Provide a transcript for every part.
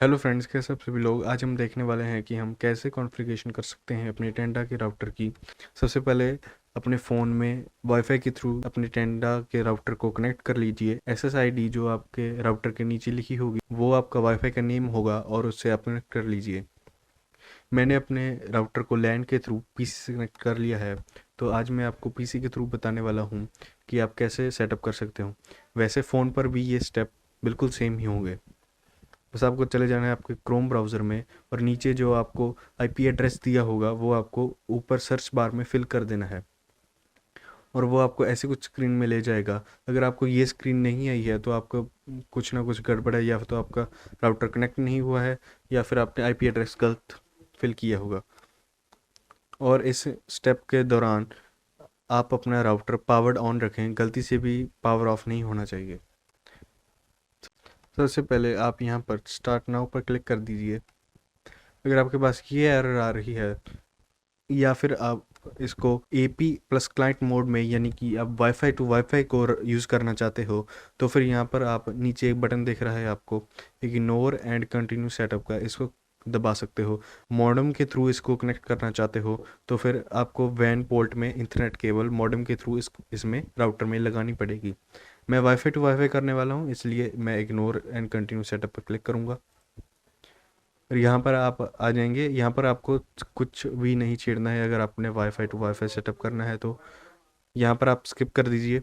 Hello friends, कैसे आप सभी लोग। आज हम देखने वाले हैं कि हम कैसे कॉन्फ़िगरेशन कर सकते हैं अपने टेंडा के राउटर की। सबसे पहले अपने फ़ोन में वाईफाई के थ्रू अपने टेंडा के राउटर को कनेक्ट कर लीजिए। SSID जो आपके राउटर के नीचे लिखी होगी वो आपका वाईफाई का नेम होगा और उससे आप कनेक्ट कर लीजिए। मैंने अपने राउटर को लैन के थ्रू PC से कनेक्ट कर लिया है। तो आज मैं आपको PC के थ्रू बताने वाला हूँ कि आप कैसे सेटअप कर सकते हो। वैसे फ़ोन पर भी ये स्टेप बिल्कुल सेम ही होंगे। बस आपको चले जाना है आपके क्रोम ब्राउज़र में और नीचे जो आपको IP एड्रेस दिया होगा वो आपको ऊपर सर्च बार में फिल कर देना है और वो आपको ऐसे कुछ स्क्रीन में ले जाएगा। अगर आपको ये स्क्रीन नहीं आई है तो आपका कुछ ना कुछ गड़बड़ है, या तो आपका राउटर कनेक्ट नहीं हुआ है या फिर आपने IP एड्रेस गलत फिल किया होगा। और इस स्टेप के दौरान आप अपना राउटर पावर्ड ऑन रखें, गलती से भी पावर ऑफ नहीं होना चाहिए। सबसे पहले आप यहाँ पर स्टार्ट नाउ पर क्लिक कर दीजिए। अगर आपके पास ये एरर आ रही है या फिर आप इसको AP प्लस क्लाइंट मोड में यानी कि आप वाईफाई टू वाईफाई को यूज़ करना चाहते हो तो फिर यहाँ पर आप नीचे एक बटन दिख रहा है आपको इग्नोर एंड कंटिन्यू सेटअप का, इसको दबा सकते हो। मॉडेम के थ्रू इसको कनेक्ट करना चाहते हो तो फिर आपको वैन पोर्ट में इंटरनेट केबल मॉडेम के थ्रू इसमें राउटर में लगानी पड़ेगी। मैं वाईफाई टू वाईफाई करने वाला हूँ, इसलिए मैं इग्नोर एंड कंटिन्यू सेटअप पर क्लिक करूँगा। और यहाँ पर आप आ जाएंगे। यहाँ पर आपको कुछ भी नहीं छेड़ना है। अगर आपने वाईफाई टू वाईफाई सेटअप करना है तो यहाँ पर आप स्किप कर दीजिए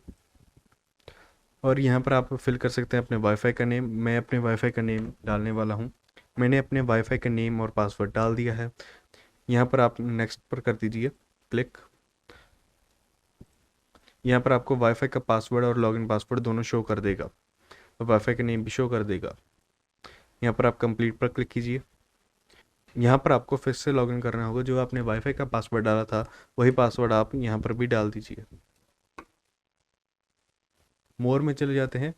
और यहाँ पर आप फिल कर सकते हैं अपने वाईफाई का नेम। मैं अपने वाईफाई का नेम डालने वाला हूँ। मैंने अपने वाईफाई का नेम और पासवर्ड डाल दिया है। यहाँ पर आप नेक्स्ट पर कर दीजिए क्लिक। यहाँ पर आपको वाईफाई का पासवर्ड और लॉगिन पासवर्ड दोनों शो कर देगा और वाईफाई का नेम भी शो कर देगा। यहाँ पर आप कंप्लीट पर क्लिक कीजिए। यहाँ पर आपको फिर से लॉगिन करना होगा। जो आपने वाईफाई का पासवर्ड डाला था वही पासवर्ड आप यहाँ पर भी डाल दीजिए। मोर में चले जाते हैं।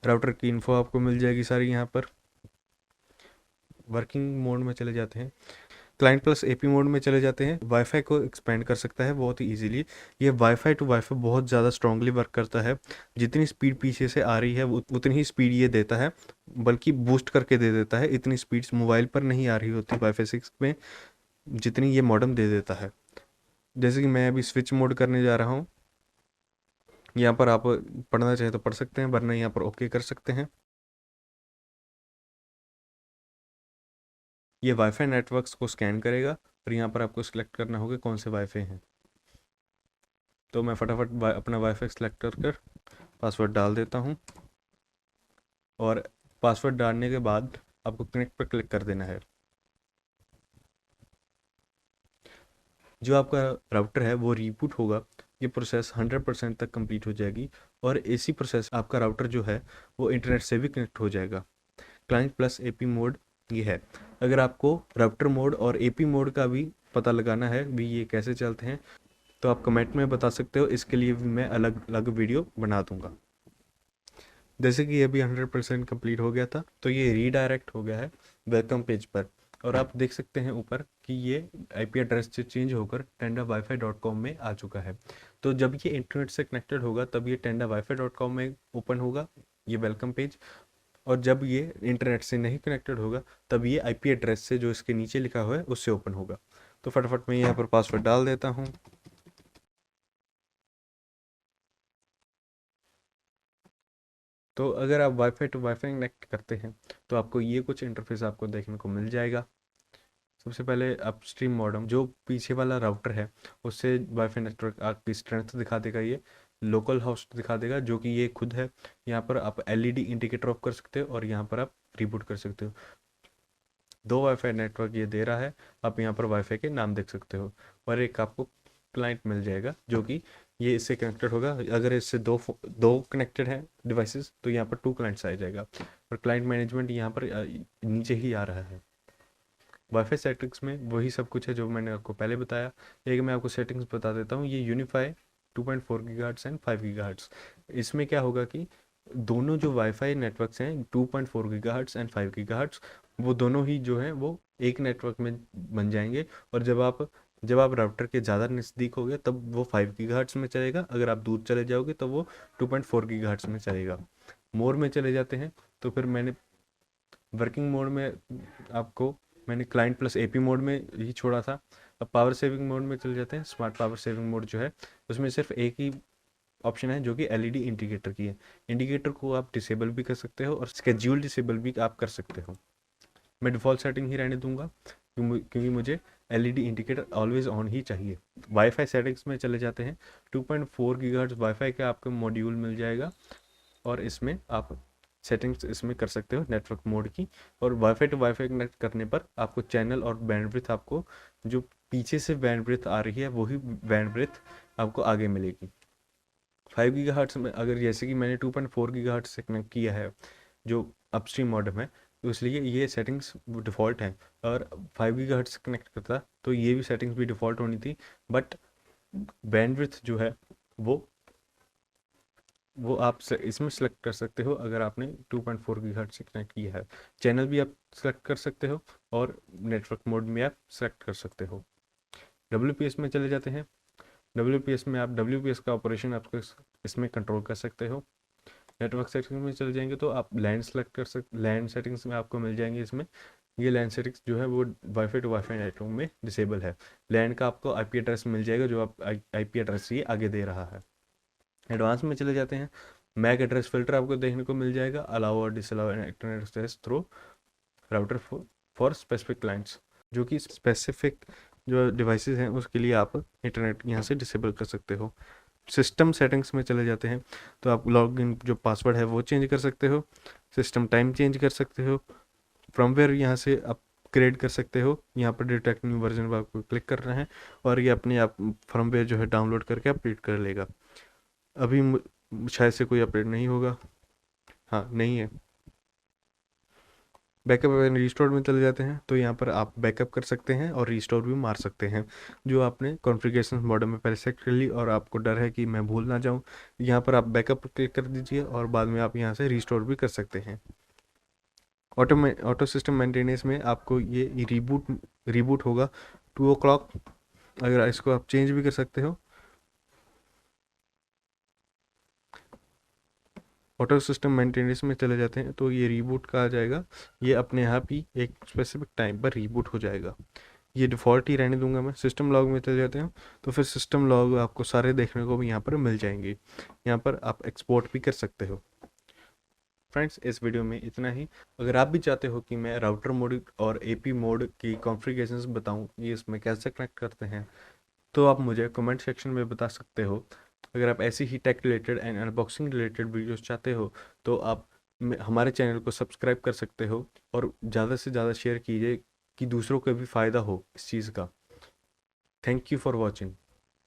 राउटर की इन्फो आपको मिल जाएगी सारी यहाँ पर। वर्किंग मोड में चले जाते हैं। क्लाइंट प्लस AP मोड में चले जाते हैं। वाईफाई को एक्सपेंड कर सकता है बहुत ही इजीली। ये वाईफाई टू वाईफाई बहुत ज़्यादा स्ट्रांगली वर्क करता है। जितनी स्पीड पीछे से आ रही है उतनी ही स्पीड ये देता है, बल्कि बूस्ट करके दे देता है। इतनी स्पीड मोबाइल पर नहीं आ रही होती वाईफाई 6 में जितनी ये मॉडेम दे देता है। जैसे कि मैं अभी स्विच मोड करने जा रहा हूँ। यहाँ पर आप पढ़ना चाहें तो पढ़ सकते हैं, वरना यहाँ पर ओके कर सकते हैं। ये वाईफाई नेटवर्क्स को स्कैन करेगा और यहाँ पर आपको सिलेक्ट करना होगा कौन से वाईफाई हैं। तो मैं फटाफट अपना वाईफाई सिलेक्ट कर पासवर्ड डाल देता हूँ और पासवर्ड डालने के बाद आपको कनेक्ट पर क्लिक कर देना है। जो आपका राउटर है वो रीबूट होगा। ये प्रोसेस 100% तक कंप्लीट हो जाएगी और इसी प्रोसेस आपका राउटर जो है वो इंटरनेट से भी कनेक्ट हो जाएगा। क्लाइंट प्लस AP मोड ये है। अगर आपको राउटर मोड और AP मोड का भी पता लगाना है भी ये कैसे चलते हैं तो आप कमेंट में बता सकते हो। इसके लिए भी मैं अलग अलग वीडियो बना दूंगा। जैसे कि ये भी 100% कंप्लीट हो गया था तो ये रीडायरेक्ट हो गया है वेलकम पेज पर। और आप देख सकते हैं ऊपर कि ये IP एड्रेस से चेंज होकर tendawifi.com में आ चुका है। तो जब ये इंटरनेट से कनेक्टेड होगा तब ये tendawifi.com में ओपन होगा ये वेलकम पेज। और जब ये इंटरनेट से नहीं कनेक्टेड होगा तब ये IP एड्रेस से जो इसके नीचे लिखा हुआ है उससे ओपन होगा। तो फटाफट मैं यहाँ पर पासवर्ड डाल देता हूँ। तो अगर आप वाईफाई टू वाईफाई कनेक्ट करते हैं तो आपको ये कुछ इंटरफेस आपको देखने को मिल जाएगा। सबसे पहले अपस्ट्रीम मॉडेम जो पीछे वाला राउटर है उससे वाईफाई नेटवर्क आपकी स्ट्रेंथ दिखा देगा। ये लोकल होस्ट दिखा देगा जो कि ये खुद है। यहाँ पर आप LED इंडिकेटर ऑफ कर सकते हो और यहाँ पर आप रिबूट कर सकते हो। दो वाईफाई नेटवर्क ये दे रहा है। आप यहाँ पर वाईफाई के नाम देख सकते हो और एक आपको क्लाइंट मिल जाएगा जो कि ये इससे कनेक्टेड होगा। अगर इससे दो कनेक्टेड हैं डिवाइसेस तो यहाँ पर 2 क्लाइंट्स आ जाएगा और क्लाइंट मैनेजमेंट यहाँ पर नीचे ही आ रहा है। वाईफाई सेटिंग्स में वही सब कुछ है जो मैंने आपको पहले बताया। लेकिन मैं आपको सेटिंग्स बता देता हूँ। ये यूनिफाई 2.4 गीगाहर्ट्ज़ एंड 5 गीगाहर्ट्ज़। इसमें क्या होगा कि दोनों जो वाईफाई नेटवर्क्स हैं 2.4 गीगाहर्ट्ज़ एंड 5 गीगाहर्ट्ज़ वो दोनों ही जो हैं वो एक नेटवर्क में बन जाएंगे। और जब आप राउटर के ज़्यादा नज़दीक हो गए तब वो 5 गीगाहर्ट्ज़ में चलेगा। अगर आप दूर चले जाओगे तो वो 2.4 गीगाहर्ट्ज़ में चलेगा। मोर में चले जाते हैं तो फिर मैंने वर्किंग मोड में आपको मैंने क्लाइंट प्लस एपी मोड में ही छोड़ा था। अब पावर सेविंग मोड में चले जाते हैं। स्मार्ट पावर सेविंग मोड जो है उसमें सिर्फ एक ही ऑप्शन है जो कि एलईडी इंडिकेटर की है। इंडिकेटर को आप डिसेबल भी कर सकते हो और स्केड्यूल डिसेबल भी आप कर सकते हो। मैं डिफ़ॉल्ट सेटिंग ही रहने दूंगा क्योंकि मुझे एलईडी इंडिकेटर ऑलवेज ऑन ही चाहिए। वाईफाई सेटिंग्स में चले जाते हैं। 2.4 गीगाहर्ट्ज़ वाईफाई का आपको मॉड्यूल मिल जाएगा और इसमें आप सेटिंग्स इसमें कर सकते हो नेटवर्क मोड की। और वाईफाई टू वाईफाई कनेक्ट करने पर आपको चैनल और बैंडविड्थ आपको जो पीछे से बैंडविड्थ आ रही है वही बैंडविड्थ आपको आगे मिलेगी। 5 गीगाहर्ट्ज़ में अगर जैसे कि मैंने 2.4 गीगाहर्ट्ज़ से कनेक्ट किया है जो अपस्ट्रीम मॉडेम है, तो इसलिए ये सेटिंग्स डिफ़ॉल्ट हैं। और 5 गीगाहर्ट्ज़ से कनेक्ट करता तो ये भी सेटिंग्स भी डिफ़ॉल्ट होनी थी, बट बैंडविड्थ जो है वो आप इसमें सेलेक्ट कर सकते हो अगर आपने 2.4 गीगाहर्ट्ज़ से कनेक्ट किया है। चैनल भी आप सेलेक्ट कर सकते हो और नेटवर्क मोड में आप सेलेक्ट कर सकते हो। WPS में चले जाते हैं। WPS में आप WPS का ऑपरेशन आपको इसमें कंट्रोल कर सकते हो। नेटवर्क सेटिंग्स में चले जाएंगे तो आप लैंड सेलेक्ट कर सकते, लैंड सेटिंग्स में आपको मिल जाएंगे इसमें। ये लैंड सेटिंग्स जो है वो वाईफाई टू वाईफाई नेटवर्क में डिसेबल है। लैंड का आपको आईपी एड्रेस मिल जाएगा जो आप आईपी एड्रेस ये आगे दे रहा है। एडवांस में चले जाते हैं। मैक एड्रेस फिल्टर आपको देखने को मिल जाएगा। अलाउ और disallow internet access through router for specific clients, जो कि स्पेसिफिक जो डिवाइसेस हैं उसके लिए आप इंटरनेट यहाँ से डिसेबल कर सकते हो। सिस्टम सेटिंग्स में चले जाते हैं तो आप लॉगिन जो पासवर्ड है वो चेंज कर सकते हो। सिस्टम टाइम चेंज कर सकते हो। फ्रॉमवेयर यहाँ से आप क्रिएट कर सकते हो। यहाँ पर डिटेक्ट न्यू वर्जन पर आपको क्लिक करना है और ये अपने आप फ्रॉमवेयर जो है डाउनलोड करके अपडेट कर लेगा। अभी शायद से कोई अपडेट नहीं होगा। हाँ, नहीं है। बैकअप एंड रिस्टोर में चले जाते हैं तो यहाँ पर आप बैकअप कर सकते हैं और रिस्टोर भी मार सकते हैं जो आपने कॉन्फ़िगरेशन मॉडल में पहले सेट कर ली और आपको डर है कि मैं भूल ना जाऊँ। यहाँ पर आप बैकअप पर क्लिक कर दीजिए और बाद में आप यहाँ से रिस्टोर भी कर सकते हैं। ऑटो सिस्टम मेंटेनेंस में आपको ये रिबूट होगा 2 o'clock। अगर इसको आप चेंज भी कर सकते हो। ऑटो सिस्टम मेंटेनेंस में चले जाते हैं तो ये रीबूट का आ जाएगा। ये अपने आप ही एक स्पेसिफिक टाइम पर रीबूट हो जाएगा। ये डिफ़ॉल्ट ही रहने दूंगा मैं। सिस्टम लॉग में चले जाते हैं तो फिर सिस्टम लॉग आपको सारे देखने को भी यहाँ पर मिल जाएंगे। यहाँ पर आप एक्सपोर्ट भी कर सकते हो। फ्रेंड्स, इस वीडियो में इतना ही। अगर आप भी चाहते हो कि मैं राउटर मोड और एपी मोड की कॉन्फ़िगरेशंस बताऊं ये इसमें कैसे कनेक्ट करते हैं, तो आप मुझे कमेंट सेक्शन में बता सकते हो। अगर आप ऐसी ही tech related and unboxing related videos चाहते हो तो आप हमारे चैनल को सब्सक्राइब कर सकते हो और ज़्यादा से ज़्यादा शेयर कीजिए कि दूसरों को भी फ़ायदा हो इस चीज़ का। Thank you for watching.